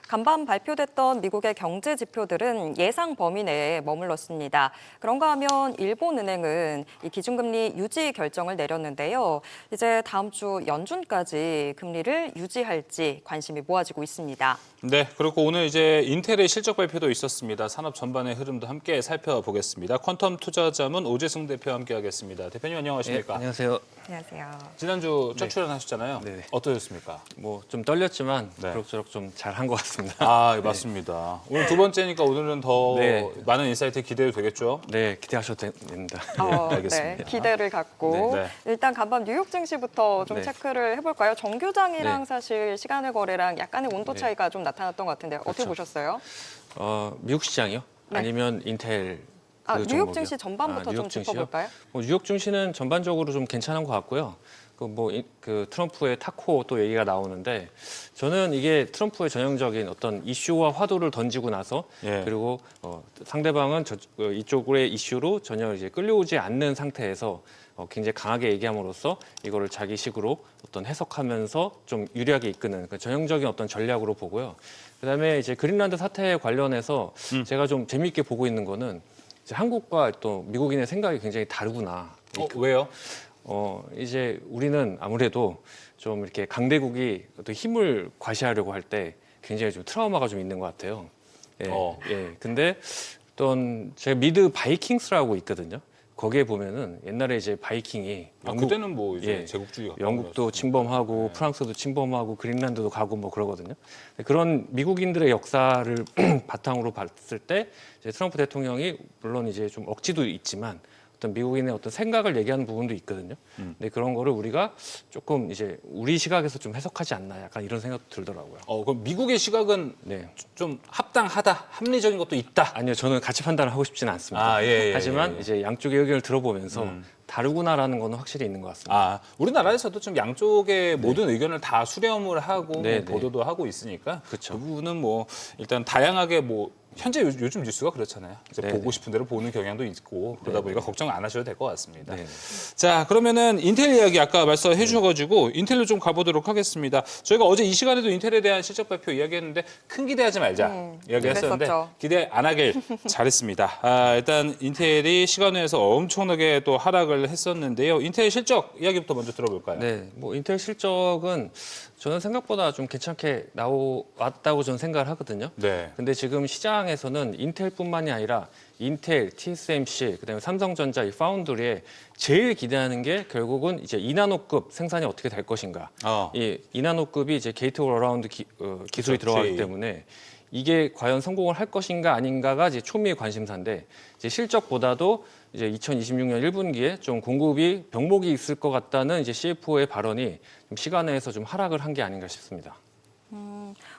간밤 발표됐던 미국의 경제 지표들은 예상 범위 내에 머물렀습니다. 그런가 하면 일본은행은 이 기준금리 유지 결정을 내렸는데요. 이제 다음 주 연준까지 금리를 유지할지 관심이 모아지고 있습니다. 네, 그리고 오늘 이제 인텔의 실적 발표도 있었습니다. 산업 전반의 흐름도 함께 살펴보겠습니다. 퀀텀 투자자문 오재승 대표와 함께하겠습니다. 대표님 안녕하십니까? 네, 안녕하세요. 안녕하세요. 지난주 첫 출연하셨잖아요. 네. 어떠셨습니까? 뭐 좀 떨렸지만 네. 그럭저럭 좀 잘한 것 같습니다. 아, 맞습니다. 오늘 두 번째니까 오늘은 더 네. 많은 인사이트 기대도 되겠죠? 네, 기대하셔도 됩니다. 알겠습니다. 네, 기대를 갖고 네. 일단 간밤 뉴욕 증시부터 좀 네. 체크를 해볼까요? 정규장이랑 네. 사실 시간의 거래랑 약간의 온도 네. 차이가 좀 나타났던 것 같은데 어떻게 그렇죠. 보셨어요? 미국 시장이요? 네. 아니면 인텔 그 뉴욕 종목이요? 증시 전반부터 좀 뉴욕 증시요? 짚어볼까요? 뉴욕 증시는 전반적으로 좀 괜찮은 것 같고요. 그 트럼프의 타코 또 얘기가 나오는데 저는 이게 트럼프의 전형적인 어떤 이슈와 화두를 던지고 나서 예. 그리고 상대방은 이쪽의 이슈로 전혀 이제 끌려오지 않는 상태에서 굉장히 강하게 얘기함으로써 이거를 자기식으로 어떤 해석하면서 좀 유리하게 이끄는 그 전형적인 어떤 전략으로 보고요. 그다음에 이제 그린란드 사태에 관련해서 제가 좀 재미있게 보고 있는 거는 이제 한국과 또 미국인의 생각이 굉장히 다르구나. 왜요? 이제 우리는 아무래도 좀 이렇게 강대국이 어떤 힘을 과시하려고 할 때 굉장히 좀 트라우마가 좀 있는 것 같아요. 예, 예. 근데 어떤 제가 미드 바이킹스라고 있거든요. 거기에 보면은 옛날에 이제 바이킹이 그때는 뭐 이제 예, 제국주의가 영국도 침범하고 프랑스도 침범하고 그린란드도 가고 뭐 그러거든요. 그런 미국인들의 역사를 바탕으로 봤을 때 이제 트럼프 대통령이 물론 이제 좀 억지도 있지만 어떤 미국인의 어떤 생각을 얘기하는 부분도 있거든요. 근데 그런 거를 우리가 조금 이제 우리 시각에서 좀 해석하지 않나 약간 이런 생각도 들더라고요. 그럼 미국의 시각은 네. 좀 합당하다, 합리적인 것도 있다. 아니요, 저는 같이 판단을 하고 싶지는 않습니다. 예, 하지만 이제 양쪽의 의견을 들어보면서 다르구나라는 거는 확실히 있는 것 같습니다. 우리나라에서도 좀 양쪽의 모든 의견을 다 수렴을 하고 네, 뭐 보도도 하고 있으니까 그쵸. 그 부분은 뭐 일단 다양하게 뭐 현재 요즘 뉴스가 그렇잖아요. 이제 네, 보고 네. 싶은 대로 보는 경향도 있고 그러다 보니까 걱정 안 하셔도 될 것 같습니다. 네. 자, 그러면은 인텔 이야기 아까 말씀해 주셔가지고 인텔로 좀 가보도록 하겠습니다. 저희가 어제 이 시간에도 인텔에 대한 실적 발표 이야기했는데 큰 기대하지 말자 이야기했었는데 그랬었죠. 기대 안 하길 잘했습니다. 일단 인텔이 시간에서 엄청나게 또 하락을 했었는데요. 인텔 실적 이야기부터 먼저 들어볼까요? 네, 뭐 인텔 실적은 저는 생각보다 좀 괜찮게 나왔다고 저는 생각을 하거든요. 네. 근데 지금 시장에서는 인텔뿐만이 아니라 인텔, TSMC, 그다음에 삼성전자, 이 파운드리에 제일 기대하는 게 결국은 이제 2나노급 생산이 어떻게 될 것인가. 이 2나노급이 이제 게이트 어라운드 기술이 들어가기 때문에 이게 과연 성공을 할 것인가 아닌가가 이제 초미의 관심사인데 이제 실적보다도 이제 2026년 1분기에 좀 공급이 병목이 있을 것 같다는 이제 CFO의 발언이 좀 시간에서 좀 하락을 한 게 아닌가 싶습니다.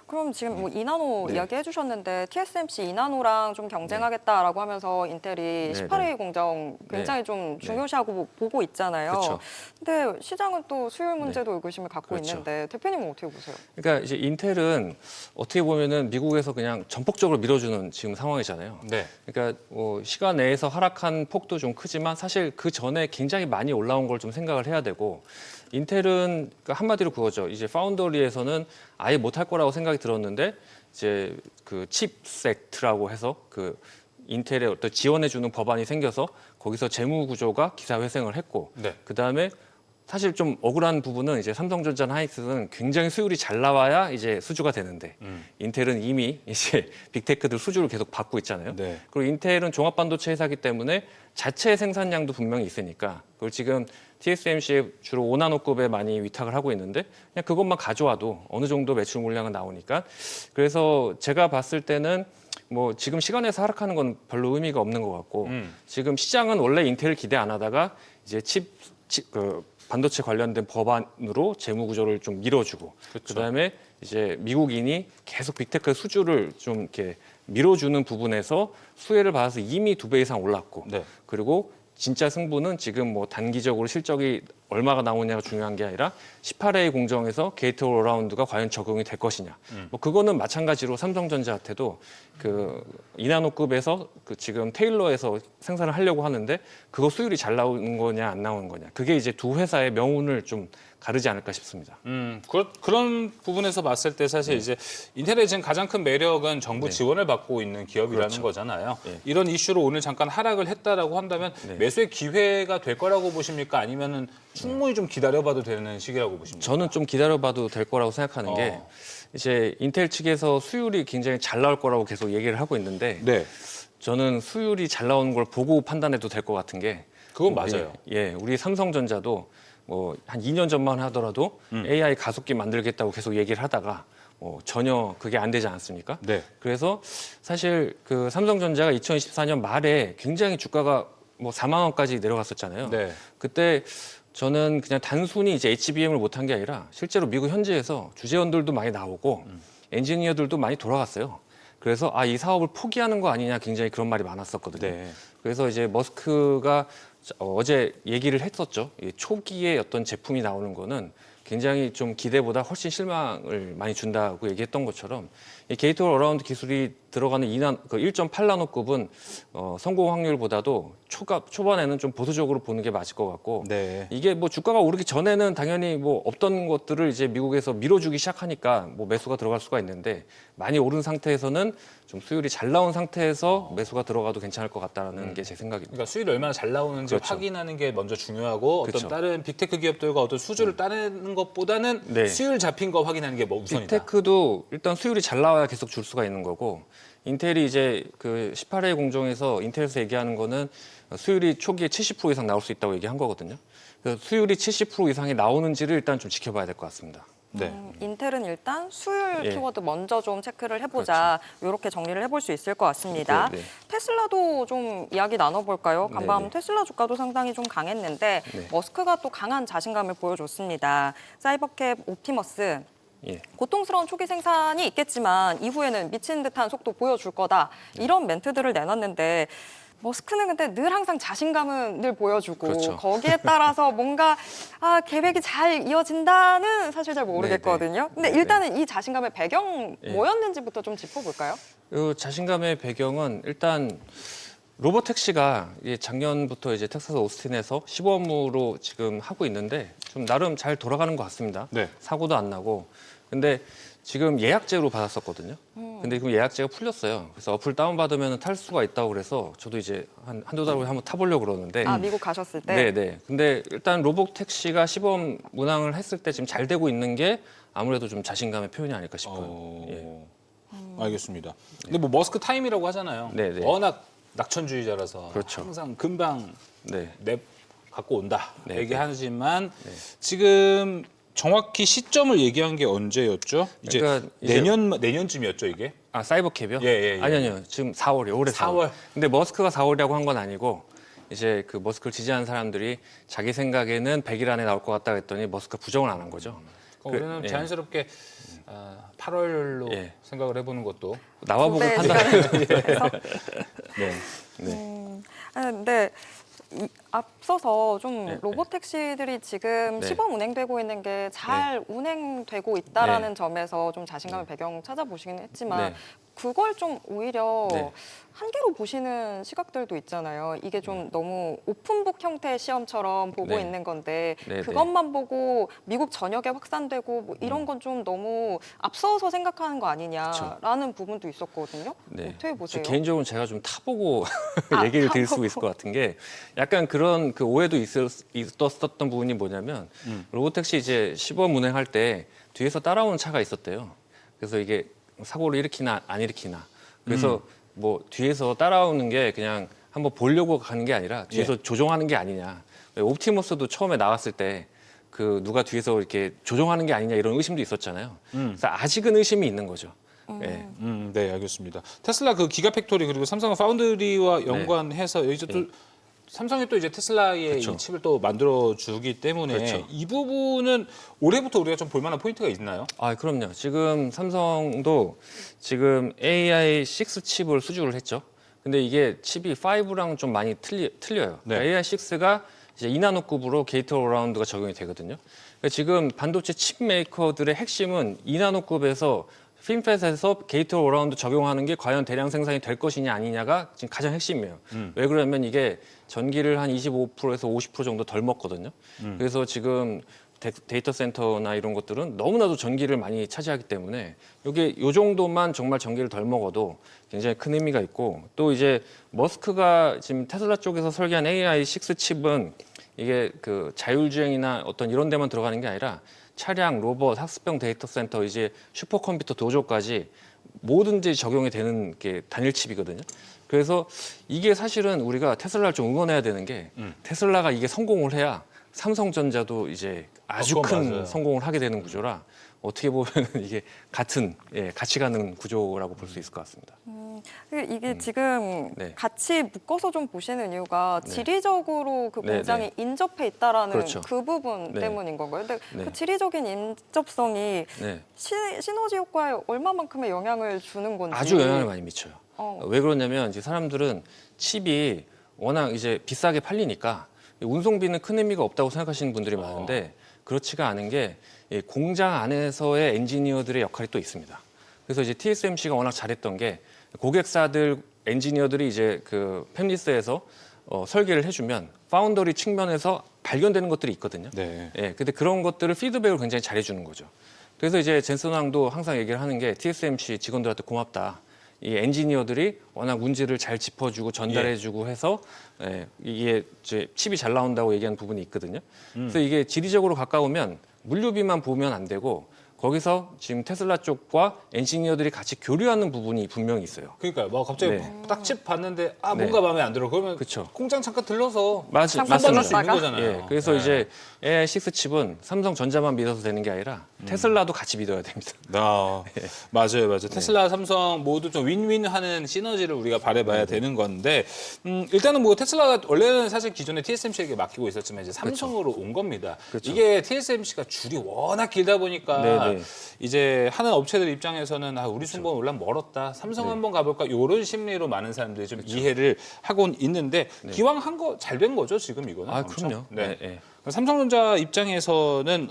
그럼 지금 뭐 2나노 네. 이야기 해주셨는데 TSMC 2나노랑 좀 경쟁하겠다라고 하면서 인텔이 네, 18회 공정 굉장히 네. 좀 중요시하고 보고 있잖아요. 그렇죠. 근데 시장은 또 수율 문제도 의구심을 갖고 그렇죠. 있는데 대표님은 어떻게 보세요? 그러니까 이제 인텔은 어떻게 보면은 미국에서 그냥 전폭적으로 밀어주는 지금 상황이잖아요. 네. 그러니까 시간 내에서 하락한 폭도 좀 크지만 사실 그 전에 굉장히 많이 올라온 걸 좀 생각을 해야 되고 인텔은 그러니까 한마디로 그거죠. 이제 파운더리에서는 아예 못할 거라고 생각이 들었는데 이제 그 칩섹트라고 해서 그 인텔에 어떤 지원해주는 법안이 생겨서 거기서 재무 구조가 기사회생을 했고 네. 그 다음에 사실 좀 억울한 부분은 이제 삼성전자나 하이닉스는 굉장히 수율이 잘 나와야 이제 수주가 되는데 인텔은 이미 이제 빅테크들 수주를 계속 받고 있잖아요. 네. 그리고 인텔은 종합반도체 회사이기 때문에 자체 생산량도 분명히 있으니까 그걸 지금 TSMC에 주로 5나노급에 많이 위탁을 하고 있는데 그냥 그것만 가져와도 어느 정도 매출 물량은 나오니까 그래서 제가 봤을 때는 뭐 지금 시간에서 하락하는 건 별로 의미가 없는 것 같고 지금 시장은 원래 인텔을 기대 안 하다가 이제 반도체 관련된 법안으로 재무 구조를 좀 밀어주고 그다음에 이제 미국인이 계속 빅테크 수주를 좀 이렇게 밀어주는 부분에서 수혜를 받아서 이미 2배 이상 올랐고 네. 그리고 진짜 승부는 지금 뭐 단기적으로 실적이 얼마가 나오냐가 중요한 게 아니라 18A 공정에서 게이트 올라운드가 과연 적용이 될 것이냐. 뭐 그거는 마찬가지로 삼성전자한테도 그 이나노급에서 그 지금 테일러에서 생산을 하려고 하는데 그거 수율이 잘 나오는 거냐 안 나오는 거냐. 그게 이제 두 회사의 명운을 좀 가르지 않을까 싶습니다. 그런 부분에서 봤을 때 사실 이제 인텔의 지금 가장 큰 매력은 정부 지원을 받고 있는 기업이라는 거잖아요. 이런 이슈로 오늘 잠깐 하락을 했다라고 한다면 매수의 기회가 될 거라고 보십니까? 아니면은 충분히 좀 기다려봐도 되는 시기라고 보십니까? 저는 좀 기다려봐도 될 거라고 생각하는 게 이제 인텔 측에서 수율이 굉장히 잘 나올 거라고 계속 얘기를 하고 있는데 네, 저는 수율이 잘 나오는 걸 보고 판단해도 될 것 같은 게 그건 맞아요. 우리 삼성전자도 뭐 한 2년 전만 하더라도 AI 가속기 만들겠다고 계속 얘기를 하다가 전혀 그게 안 되지 않습니까? 네. 그래서 사실 그 삼성전자가 2024년 말에 굉장히 주가가 뭐 4만 원까지 내려갔었잖아요. 네. 그때 저는 그냥 단순히 이제 HBM을 못한 게 아니라 실제로 미국 현지에서 주재원들도 많이 나오고 엔지니어들도 많이 돌아갔어요. 그래서 이 사업을 포기하는 거 아니냐 굉장히 그런 말이 많았었거든요. 네. 그래서 이제 머스크가 어제 얘기를 했었죠. 이 초기에 어떤 제품이 나오는 거는 굉장히 좀 기대보다 훨씬 실망을 많이 준다고 얘기했던 것처럼 이 게이트 어라운드 기술이 들어가는 1.8나노급은 성공 확률보다도 초반에는 좀 보수적으로 보는 게 맞을 것 같고 네. 이게 뭐 주가가 오르기 전에는 당연히 뭐 없던 것들을 이제 미국에서 밀어주기 시작하니까 뭐 매수가 들어갈 수가 있는데 많이 오른 상태에서는 좀 수율이 잘 나온 상태에서 매수가 들어가도 괜찮을 것 같다는 게 제 생각입니다. 그러니까 수율이 얼마나 잘 나오는지 그렇죠. 확인하는 게 먼저 중요하고 그렇죠. 어떤 다른 빅테크 기업들과 어떤 수주를 따내는 것보다는 네. 수율 잡힌 거 확인하는 게 뭐 우선이다. 빅테크도 일단 수율이 잘 나와야 계속 줄 수가 있는 거고 인텔이 이제 그 18회 공정에서 인텔에서 얘기하는 거는 수율이 초기에 70% 이상 나올 수 있다고 얘기한 거거든요. 그래서 수율이 70% 이상이 나오는지를 일단 좀 지켜봐야 될 것 같습니다. 네. 인텔은 일단 수율 예. 키워드 먼저 좀 체크를 해보자. 이렇게 정리를 해볼 수 있을 것 같습니다. 네, 네. 테슬라도 좀 이야기 나눠볼까요? 간밤 네, 네. 테슬라 주가도 상당히 좀 강했는데 네. 머스크가 또 강한 자신감을 보여줬습니다. 사이버캡 옵티머스. 예. 고통스러운 초기 생산이 있겠지만 이후에는 미친 듯한 속도 보여줄 거다. 이런 멘트들을 내놨는데 머스크는 근데 늘 항상 자신감은 늘 보여주고 그렇죠. 거기에 따라서 뭔가 계획이 잘 이어진다는 사실 잘 모르겠거든요. 근데 일단은 이 자신감의 배경 뭐였는지부터 좀 짚어볼까요? 이 자신감의 배경은 일단 로보택시가 작년부터 이제 텍사스 오스틴에서 시범으로 지금 하고 있는데 좀 나름 잘 돌아가는 것 같습니다. 네. 사고도 안 나고. 근데 지금 예약제로 받았었거든요. 근데 그 예약제가 풀렸어요. 그래서 어플 다운받으면 탈 수가 있다고 그래서 저도 이제 한두 달 후에 한번 타보려고 그러는데. 미국 가셨을 때? 네네. 근데 일단 로보택시가 시범 운항을 했을 때 지금 잘 되고 있는 게 아무래도 좀 자신감의 표현이 아닐까 싶어요. 예. 알겠습니다. 근데 뭐 머스크 타임이라고 하잖아요. 네, 네. 워낙 낙천주의자라서 그렇죠. 항상 금방 네. 랩 갖고 온다 네, 얘기하지만 지금 정확히 시점을 얘기한 게 언제였죠? 이제 그러니까 이제- 내년쯤이었죠 이게? 사이버캡이요? 예. 아니요. 지금 4월이요. 올해 4월. 4월. 근데 머스크가 4월이라고 한 건 아니고 이제 그 머스크를 지지하는 사람들이 자기 생각에는 100일 안에 나올 것 같다 했더니 머스크가 부정을 안 한 거죠. 우리는 예. 자연스럽게 8월로 예. 생각을 해보는 것도 나와보고 네, 판단해요. 네. 네. 근데 앞서서 좀 네, 로보택시들이 지금 네. 시범 운행되고 있는 게 잘 운행되고 있다라는 점에서 좀 자신감의 배경 찾아보시긴 했지만 네. 그걸 좀 오히려 네. 한계로 보시는 시각들도 있잖아요. 이게 좀 너무 오픈북 형태의 시험처럼 보고 네. 있는 건데 네, 그것만 보고 미국 전역에 확산되고 뭐 이런 건 좀 너무 앞서서 생각하는 거 아니냐라는 부분도 있었거든요. 네. 어떻게 보세요? 개인적으로 제가 좀 타보고 얘기를 드릴 수 타보고. 있을 것 같은 게 약간 그런 그 오해도 있었던 부분이 뭐냐면 로보택시 이제 시범 운행할 때 뒤에서 따라오는 차가 있었대요. 그래서 이게 사고를 일으키나 안 일으키나. 그래서 뭐 뒤에서 따라오는 게 그냥 한번 보려고 가는 게 아니라 뒤에서 조종하는 게 아니냐. 옵티머스도 처음에 나왔을 때 그 누가 뒤에서 이렇게 조종하는 게 아니냐 이런 의심도 있었잖아요. 그래서 아직은 의심이 있는 거죠. 예. 네, 알겠습니다. 테슬라 그 기가팩토리 그리고 삼성 파운드리와 연관해서 이제 또 삼성이 또 이제 테슬라의 그렇죠. 이 칩을 또 만들어 주기 때문에 그렇죠. 이 부분은 올해부터 우리가 좀 볼만한 포인트가 있나요? 그럼요. 지금 삼성도 지금 AI6 칩을 수주를 했죠. 근데 이게 칩이 5랑 좀 많이 틀려요. 네. AI6가 이제 2나노급으로 게이트 어라운드가 적용이 되거든요. 그러니까 지금 반도체 칩 메이커들의 핵심은 2나노급에서 핀팻에서 게이트 어라운드 적용하는 게 과연 대량 생산이 될 것이냐 아니냐가 지금 가장 핵심이에요. 왜 그러냐면 이게 전기를 한 25%에서 50% 정도 덜 먹거든요. 그래서 지금 데이터 센터나 이런 것들은 너무나도 전기를 많이 차지하기 때문에 이게 요 정도만 정말 전기를 덜 먹어도 굉장히 큰 의미가 있고, 또 이제 머스크가 지금 테슬라 쪽에서 설계한 AI6 칩은 이게 그 자율주행이나 어떤 이런 데만 들어가는 게 아니라 차량, 로봇, 학습형 데이터 센터, 이제 슈퍼컴퓨터 도조까지 뭐든지 적용이 되는 게 단일 칩이거든요. 그래서 이게 사실은 우리가 테슬라를 좀 응원해야 되는 게 테슬라가 이게 성공을 해야 삼성전자도 이제 아주 그건 큰 맞아요. 성공을 하게 되는 구조라 어떻게 보면 이게 같은 같이 가는 구조라고 볼 수 있을 것 같습니다. 이게 지금 네. 같이 묶어서 좀 보시는 이유가 지리적으로 그 네, 공장이 인접해 있다라는 그렇죠. 그 부분 네. 때문인 건가요? 근데 네. 그 지리적인 인접성이 네. 시너지 효과에 얼마만큼의 영향을 주는 건지. 아주 영향을 많이 미쳐요. 어. 왜 그러냐면 이제 사람들은 칩이 워낙 이제 비싸게 팔리니까 운송비는 큰 의미가 없다고 생각하시는 분들이 많은데 그렇지가 않은 게 이 공장 안에서의 엔지니어들의 역할이 또 있습니다. 그래서 이제 TSMC가 워낙 잘했던 게 고객사들 엔지니어들이 이제 그 팹리스에서 설계를 해주면 파운더리 측면에서 발견되는 것들이 있거든요. 네. 예, 근데 그런 것들을 피드백을 굉장히 잘해주는 거죠. 그래서 이제 젠슨 왕도 항상 얘기를 하는 게 TSMC 직원들한테 고맙다. 이 엔지니어들이 워낙 문제를 잘 짚어주고 전달해주고 해서 이게 이제 칩이 잘 나온다고 얘기하는 부분이 있거든요. 그래서 이게 지리적으로 가까우면 물류비만 보면 안 되고 거기서 지금 테슬라 쪽과 엔지니어들이 같이 교류하는 부분이 분명히 있어요. 그러니까요. 뭐 갑자기 네. 딱 칩 봤는데 네. 뭔가 마음에 안 들어. 그러면 그쵸. 공장 잠깐 들러서 잠깐 판단할 수 들렀다가? 있는 거잖아요. 예, 그래서 네. 이제 AI6 칩은 삼성전자만 믿어서 되는 게 아니라 테슬라도 같이 믿어야 됩니다. 맞아요. 테슬라, 삼성 모두 좀 윈윈하는 시너지를 우리가 바라봐야 되는 건데 일단은 뭐 테슬라가 원래는 사실 기존에 TSMC에게 맡기고 있었지만 이제 삼성으로 온 겁니다. 그렇죠. 이게 TSMC가 줄이 워낙 길다 보니까 네네. 이제 하는 업체들 입장에서는 우리 순번 올라 멀었다. 삼성 한번 가볼까 이런 심리로 많은 사람들이 좀 이해를 하고 있는데 기왕 한 거 잘 된 거죠 지금 이거는. 아, 엄청? 그럼요. 네. 네, 네. 삼성전자 입장에서는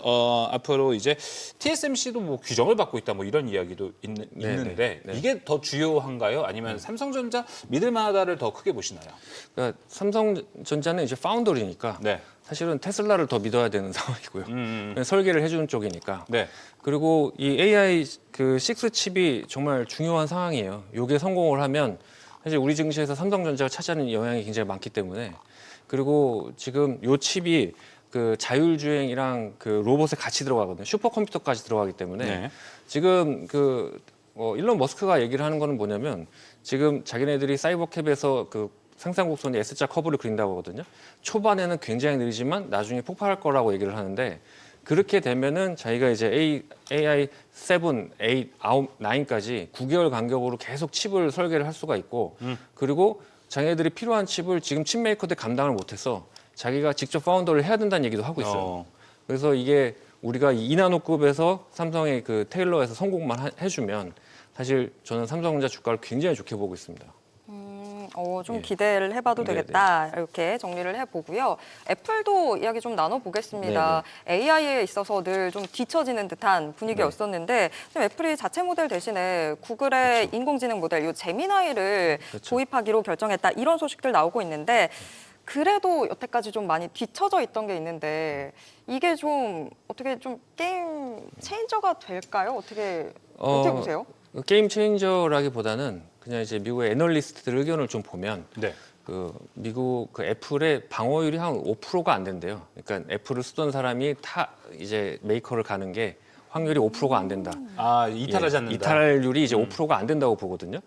앞으로 이제 TSMC도 뭐 규정을 받고 있다 뭐 이런 이야기도 있는데 네. 이게 더 주요한가요? 아니면 삼성전자 믿을 만하다를 더 크게 보시나요? 그러니까 삼성전자는 이제 파운더리니까 네. 사실은 테슬라를 더 믿어야 되는 상황이고요. 설계를 해주는 쪽이니까. 네. 그리고 이 AI 그 6 칩이 정말 중요한 상황이에요. 이게 성공을 하면 사실 우리 증시에서 삼성전자가 차지하는 영향이 굉장히 많기 때문에, 그리고 지금 이 칩이 그 자율주행이랑 그 로봇에 같이 들어가거든요. 슈퍼컴퓨터까지 들어가기 때문에 네. 지금 그 일론 머스크가 얘기를 하는 거는 뭐냐면 지금 자기네들이 사이버캡에서 그 생산 곡선이 S자 커브를 그린다고 하거든요. 초반에는 굉장히 느리지만 나중에 폭발할 거라고 얘기를 하는데, 그렇게 되면은 자기가 이제 AI 7, 8, 9까지 9개월 간격으로 계속 칩을 설계를 할 수가 있고, 그리고 자기네들이 필요한 칩을 지금 칩 메이커들이 감당을 못해서 자기가 직접 파운더를 해야 된다는 얘기도 하고 있어요. 그래서 이게 우리가 2나노급에서 삼성의 그 테일러에서 성공만 해주면 사실 저는 삼성전자 주가를 굉장히 좋게 보고 있습니다. 좀 예. 기대를 해봐도 네네. 되겠다 이렇게 정리를 해보고요. 애플도 이야기 좀 나눠보겠습니다. AI에 있어서 늘 좀 뒤처지는 듯한 분위기였었는데 지금 애플이 자체 모델 대신에 구글의 인공지능 모델 이 제미나이를 도입하기로 결정했다 이런 소식들 나오고 있는데, 그래도 여태까지 좀 많이 뒤처져 있던 게 있는데 이게 좀 어떻게 좀 게임 체인저가 될까요? 어떻게 보세요? 게임 체인저라기보다는 그냥 이제 미국의 애널리스트들 의견을 좀 보면 네. 그 미국 그 애플의 방어율이 한 5%가 안 된대요. 그러니까 애플을 쓰던 사람이 이제 메이커를 가는 게 확률이 5%가 안 된다. 이탈하지 않는다. 이탈률이 이제 5%가 안 된다고 보거든요.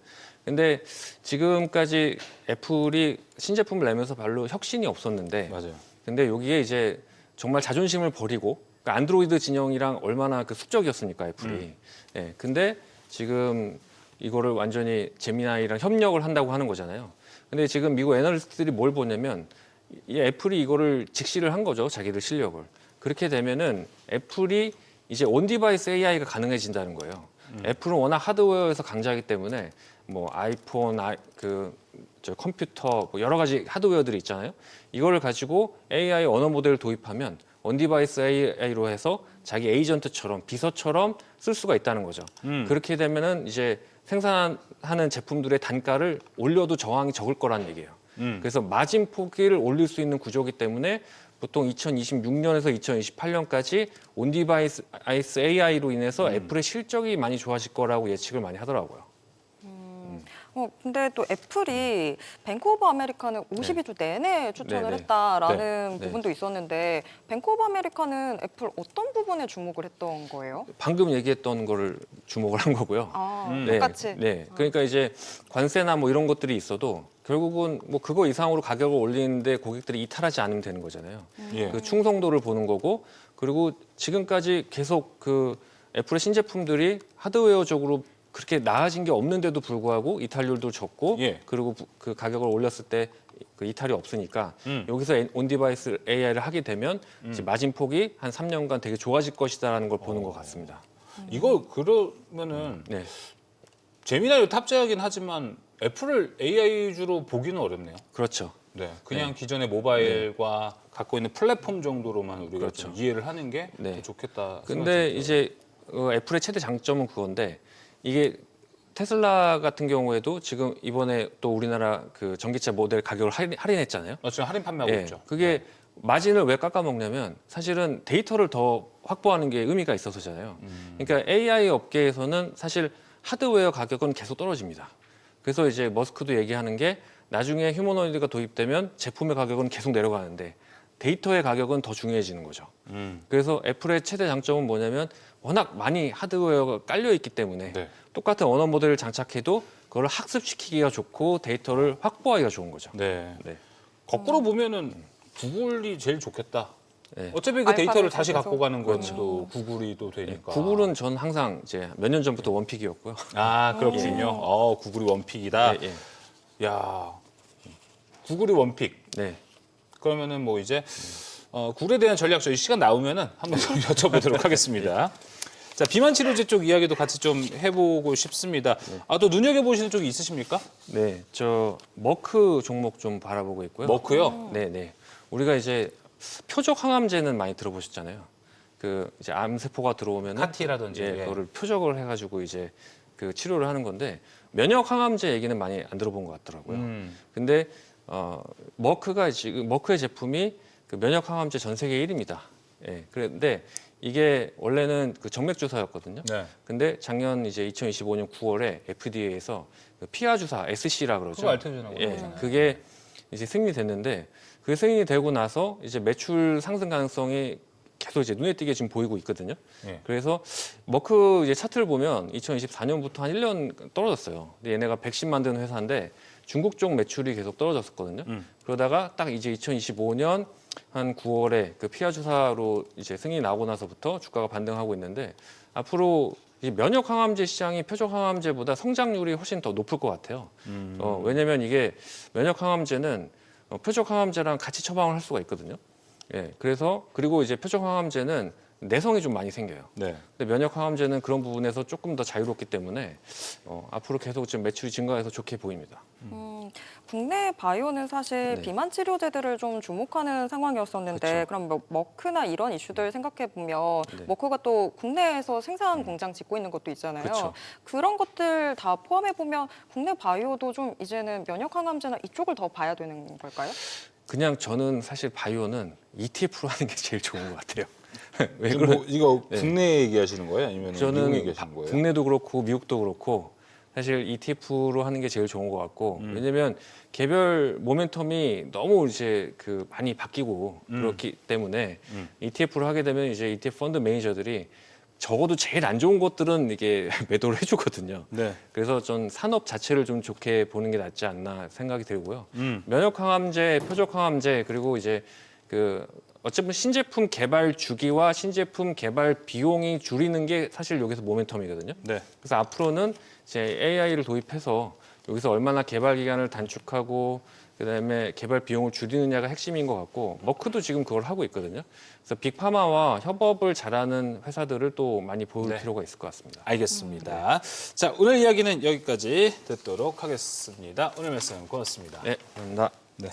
근데 지금까지 애플이 신제품을 내면서 별로 혁신이 없었는데, 맞아요. 근데 여기에 이제 정말 자존심을 버리고, 그러니까 안드로이드 진영이랑 얼마나 그 숙적이었습니까 애플이. 예, 근데 지금 이거를 완전히 제미나이랑 협력을 한다고 하는 거잖아요. 근데 지금 미국 애널리스트들이 뭘 보냐면 이 애플이 이거를 직시를 한 거죠, 자기들 실력을. 그렇게 되면은 애플이 이제 온 디바이스 AI가 가능해진다는 거예요. 애플은 워낙 하드웨어에서 강자이기 때문에 뭐 아이폰, 저 컴퓨터 뭐 여러 가지 하드웨어들이 있잖아요. 이거를 가지고 AI 언어 모델을 도입하면 온디바이스 AI로 해서 자기 에이전트처럼 비서처럼 쓸 수가 있다는 거죠. 그렇게 되면은 이제 생산하는 제품들의 단가를 올려도 저항이 적을 거란 얘기예요. 그래서 마진 폭을 올릴 수 있는 구조이기 때문에 보통 2026년에서 2028년까지 온디바이스 AI로 인해서 애플의 실적이 많이 좋아질 거라고 예측을 많이 하더라고요. 근데 또 애플이 뱅크 오브 아메리카는 52주 내내 추천을 네네. 했다라는 네. 부분도 있었는데 뱅크 오브 아메리카는 애플 어떤 부분에 주목을 했던 거예요? 방금 얘기했던 거를 주목을 한 거고요. 똑같이. 네. 그러니까 이제 관세나 뭐 이런 것들이 있어도 결국은 뭐 그거 이상으로 가격을 올리는데 고객들이 이탈하지 않으면 되는 거잖아요. 예. 그 충성도를 보는 거고 그리고 지금까지 계속 그 애플의 신제품들이 하드웨어적으로 그렇게 나아진 게 없는데도 불구하고 이탈률도 적고 예. 그리고 그 가격을 올렸을 때 그 이탈이 없으니까 여기서 온디바이스 AI를 하게 되면 이제 마진 폭이 한 3년간 되게 좋아질 것이다라는 걸 보는 것 같습니다. 이거 그러면은 네. 제미나이를 탑재하긴 하지만 애플을 AI주로 보기는 어렵네요. 그렇죠. 네, 그냥 기존의 모바일과 갖고 있는 플랫폼 정도로만 우리가 그렇죠. 좀 이해를 하는 게 더 네. 좋겠다. 근데 이제 애플의 최대 장점은 그건데 이게 테슬라 같은 경우에도 지금 이번에 또 우리나라 그 전기차 모델 가격을 할인했잖아요. 지금 할인 판매하고 예, 있죠. 그게 마진을 왜 깎아먹냐면 사실은 데이터를 더 확보하는 게 의미가 있어서잖아요. 그러니까 AI 업계에서는 사실 하드웨어 가격은 계속 떨어집니다. 그래서 이제 머스크도 얘기하는 게 나중에 휴머노이드가 도입되면 제품의 가격은 계속 내려가는데 데이터의 가격은 더 중요해지는 거죠. 그래서 애플의 최대 장점은 뭐냐면 워낙 많이 하드웨어가 깔려 있기 때문에 네. 똑같은 언어 모델을 장착해도 그걸 학습시키기가 좋고 데이터를 확보하기가 좋은 거죠. 네. 네. 거꾸로 보면은 구글이 제일 좋겠다. 네. 어차피 그 알파벳 데이터를 다시 계속. 갖고 가는 건 또 구글이 또 되니까. 구글은 전 항상 이제 몇 년 전부터 원픽이었고요. 아 그렇군요. 구글이 원픽이다. 예, 예. 야, 구글이 원픽. 네. 그러면은 뭐 이제 구글에 대한 전략 저희 시간 나오면은 한번 더 여쭤보도록 하겠습니다. 자, 비만 치료제 쪽 이야기도 같이 좀 해보고 싶습니다. 또 눈여겨 보시는 쪽이 있으십니까? 네, 저 머크 종목 좀 바라보고 있고요. 머크요? 네, 네. 우리가 이제 표적 항암제는 많이 들어보셨잖아요. 그 이제 암세포가 들어오면 카티라든지, 예. 그거를 표적을 해가지고 이제 그 치료를 하는 건데 면역 항암제 얘기는 많이 안 들어본 것 같더라고요. 근데 머크가 지금 머크의 제품이 그 면역 항암제 전 세계 1위입니다. 예, 그런데 이게 원래는 그 정맥 주사였거든요. 네. 근데 작년 이제 2025년 9월에 FDA에서 그 피하 주사 SC라 그러죠. 그거 알텐전하고 예, 그러잖아요. 그게 이제 승인이 됐는데 그 승인이 되고 나서 이제 매출 상승 가능성이 계속 이제 눈에 띄게 지금 보이고 있거든요. 예. 그래서 머크 이제 차트를 보면 2024년부터 한 1년 떨어졌어요. 근데 얘네가 백신 만드는 회사인데 중국 쪽 매출이 계속 떨어졌었거든요. 그러다가 딱 이제 2025년 한 9월에 그 피하 주사로 이제 승인이 나오고 나서부터 주가가 반등하고 있는데 앞으로 이 면역 항암제 시장이 표적 항암제보다 성장률이 훨씬 더 높을 것 같아요. 왜냐하면 이게 면역 항암제는 표적 항암제랑 같이 처방을 할 수가 있거든요. 예, 그래서 그리고 이제 표적 항암제는 내성이 좀 많이 생겨요. 네. 근데 면역 항암제는 그런 부분에서 조금 더 자유롭기 때문에 앞으로 계속 지금 매출이 증가해서 좋게 보입니다. 국내 바이오는 사실 네. 비만 치료제들을 좀 주목하는 상황이었었는데 그쵸. 그럼 뭐 머크나 이런 이슈들 생각해 보면 네. 머크가 또 국내에서 생산 공장 짓고 있는 것도 있잖아요. 그쵸. 그런 것들 다 포함해 보면 국내 바이오도 좀 이제는 면역 항암제나 이쪽을 더 봐야 되는 걸까요? 그냥 저는 사실 바이오는 ETF로 하는 게 제일 좋은 것 같아요. 왜 지금 뭐 이거 네. 국내 얘기하시는 거예요? 아니면 미국 저는 얘기하시는 거예요? 국내도 그렇고 미국도 그렇고 사실 ETF로 하는 게 제일 좋은 것 같고 왜냐면 개별 모멘텀이 너무 이제 그 많이 바뀌고 그렇기 때문에 ETF로 하게 되면 이제 ETF 펀드 매니저들이 적어도 제일 안 좋은 것들은 이게 매도를 해주거든요. 네. 그래서 전 산업 자체를 좀 좋게 보는 게 낫지 않나 생각이 들고요. 면역 항암제, 표적 항암제 그리고 이제 그 어쨌든 신제품 개발 주기와 신제품 개발 비용이 줄이는 게 사실 여기서 모멘텀이거든요. 네. 그래서 앞으로는 이제 AI를 도입해서 여기서 얼마나 개발 기간을 단축하고 그다음에 개발 비용을 줄이느냐가 핵심인 것 같고 머크도 지금 그걸 하고 있거든요. 그래서 빅파마와 협업을 잘하는 회사들을 또 많이 볼 필요가 있을 것 같습니다. 알겠습니다. 자, 오늘 이야기는 여기까지 듣도록 하겠습니다. 오늘 말씀 고맙습니다. 네, 감사합니다. 네.